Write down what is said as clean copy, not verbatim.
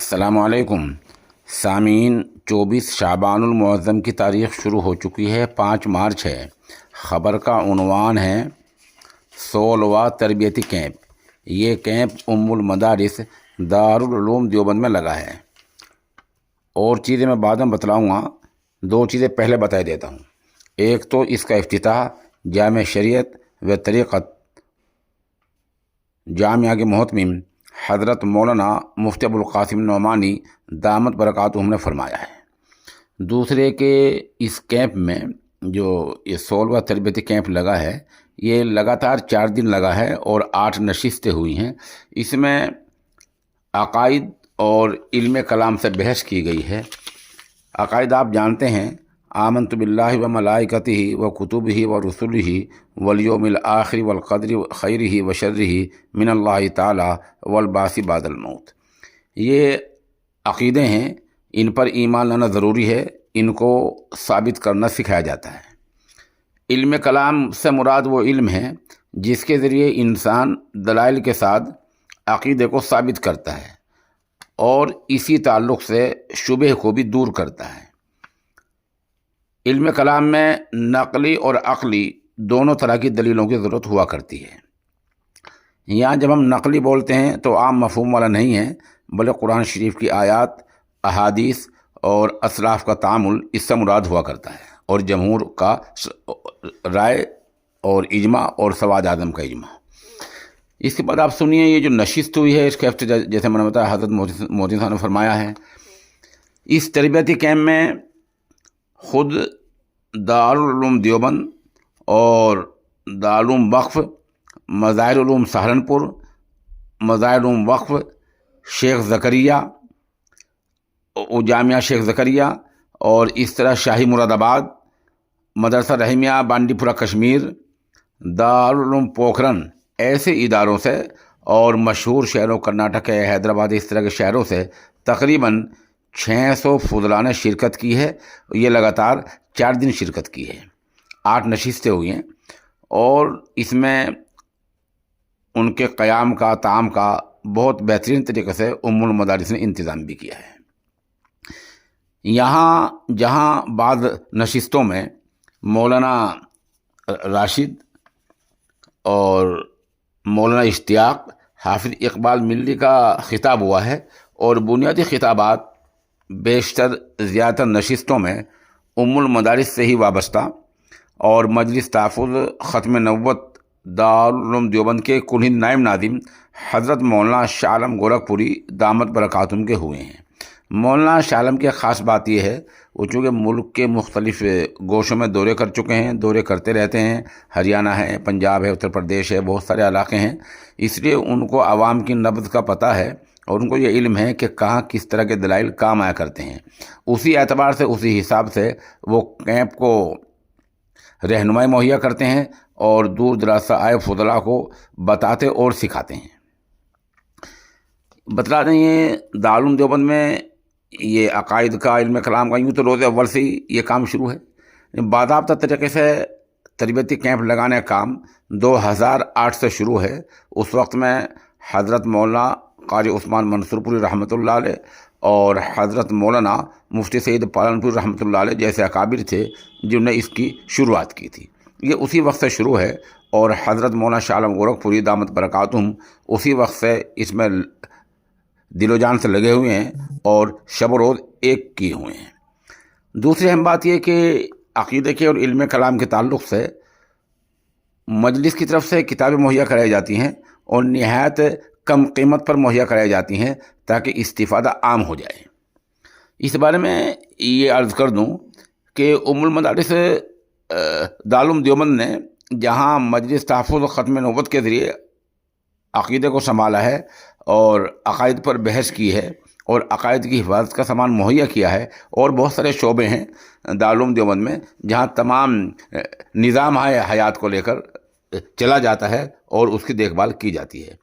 السلام علیکم سامعین، 24 شعبان المعظم کی تاریخ شروع ہو چکی ہے۔ 5 مارچ ہے۔ خبر کا عنوان ہے 16واں تربیتی کیمپ۔ یہ کیمپ ام المدارس دارالعلوم دیوبند میں لگا ہے۔ اور چیزیں میں بعد میں بتلاؤں گا، 2 چیزیں پہلے بتا دیتا ہوں۔ ایک تو اس کا افتتاح جامع شریعت و طریقت جامعہ کے محتمم حضرت مولانا مفتی ابوالقاسم نعمانی دامت برکاتہم نے فرمایا ہے۔ دوسرے کہ اس کیمپ میں جو یہ 16واں تربیتی کیمپ لگا ہے، یہ لگاتار 4 دن لگا ہے اور 8 نشستیں ہوئی ہیں۔ اس میں عقائد اور علم کلام سے بحث کی گئی ہے۔ عقائد آپ جانتے ہیں، آمنت باللہ و ملائکتہ و کتبہ و رسلہ والیوم الآخر والقدر خیرہ و شرہ من اللہ تعالی والبعث بعد الموت۔ یہ عقیدے ہیں، ان پر ایمان لانا ضروری ہے، ان کو ثابت کرنا سکھایا جاتا ہے۔ علم کلام سے مراد وہ علم ہے جس کے ذریعے انسان دلائل کے ساتھ عقیدے کو ثابت کرتا ہے اور اسی تعلق سے شبہ کو بھی دور کرتا ہے۔ علم کلام میں نقلی اور عقلی دونوں طرح کی دلیلوں کی ضرورت ہوا کرتی ہے۔ یہاں جب ہم نقلی بولتے ہیں تو عام مفہوم والا نہیں ہے، بلکہ قرآن شریف کی آیات، احادیث اور اسلاف کا تعامل اس سے مراد ہوا کرتا ہے، اور جمہور کا رائے اور اجماع اور سواد اعظم کا اجماع۔ اس کے بعد آپ سنیے، یہ جو نشست ہوئی ہے اس کے ہفتے، جیسے میں نے بتایا حضرت مودی صاحب نے فرمایا ہے، اس تربیتی کیمپ میں خود دارالعلوم دیوبند اور دارالعلوم وقف، مظاہر علوم سہارنپور، مظاہر علوم وقف شیخ زکریا و جامعہ شیخ زکریا، اور اس طرح شاہی مراد آباد، مدرسہ رحیمیہ بانڈی پورہ کشمیر، دارالعلوم پوکھرن، ایسے اداروں سے اور مشہور شہروں کرناٹک ہے، حیدرآباد، اس طرح کے شہروں سے تقریباً 600 فضلاء نے شرکت کی ہے۔ یہ لگاتار 4 دن شرکت کی ہے، 8 نشستیں ہوئی ہیں، اور اس میں ان کے قیام کا، طعام کا بہت بہترین طریقے سے ام المدارس نے انتظام بھی کیا ہے۔ یہاں جہاں بعض نشستوں میں مولانا راشد اور مولانا اشتیاق، حافظ اقبال ملی کا خطاب ہوا ہے، اور بنیادی خطابات بیشتر زیادہ نشستوں میں ام المدارس سے ہی وابستہ، اور مجلس تحفظ ختم نبوت دارالعلوم دیوبند کے کل نائب ناظم حضرت مولانا شاہ عالم گورکھپوری دامت برکاتہم کے ہوئے ہیں۔ مولانا شاہ عالم کی خاص بات یہ ہے، وہ چونکہ ملک کے مختلف گوشوں میں دورے کر چکے ہیں، دورے کرتے رہتے ہیں، ہریانہ ہے، پنجاب ہے، اتر پردیش ہے، بہت سارے علاقے ہیں، اس لیے ان کو عوام کی نبض کا پتہ ہے، اور ان کو یہ علم ہے کہ کہاں کس طرح کے دلائل کام آیا کرتے ہیں۔ اسی اعتبار سے، اسی حساب سے وہ کیمپ کو رہنمائی مہیا کرتے ہیں اور دور دراز سے آئے فضلاء کو بتاتے اور سکھاتے ہیں۔ بتلا دیں، یہ دارالعلوم دیوبند میں یہ عقائد کا، علم کلام کا، یوں تو روز اول سے ہی یہ کام شروع ہے۔ باضابطہ طریقے سے تربیتی کیمپ لگانے کا کام 2008 سے شروع ہے۔ اس وقت میں حضرت مولانا قاری عثمان منصور پوری رحمۃ اللہ علیہ اور حضرت مولانا مفتی سعید پالنپوری رحمۃ اللہ علیہ جیسے اکابر تھے جنہوں نے اس کی شروعات کی تھی۔ یہ اسی وقت سے شروع ہے، اور حضرت مولانا شاہ عالم گورکھپوری دامت برکاتہم اسی وقت سے اس میں دل و جان سے لگے ہوئے ہیں اور شب و روز ایک کیے ہوئے ہیں۔ دوسری اہم بات یہ کہ عقیدے کے اور علم کلام کے تعلق سے مجلس کی طرف سے کتابیں مہیا کرائی جاتی ہیں، اور نہایت کم قیمت پر مہیا کرائی جاتی ہیں تاکہ استفادہ عام ہو جائے۔ اس بارے میں یہ عرض کر دوں کہ ام المدارس دارالعلوم دیوبند نے جہاں مجلس تحفظ و ختم نبوت کے ذریعے عقیدے کو سنبھالا ہے اور عقائد پر بحث کی ہے اور عقائد کی حفاظت کا سامان مہیا کیا ہے، اور بہت سارے شعبے ہیں دارالعلوم دیوبند میں جہاں تمام نظام حیات کو لے کر چلا جاتا ہے اور اس کی دیکھ بھال کی جاتی ہے۔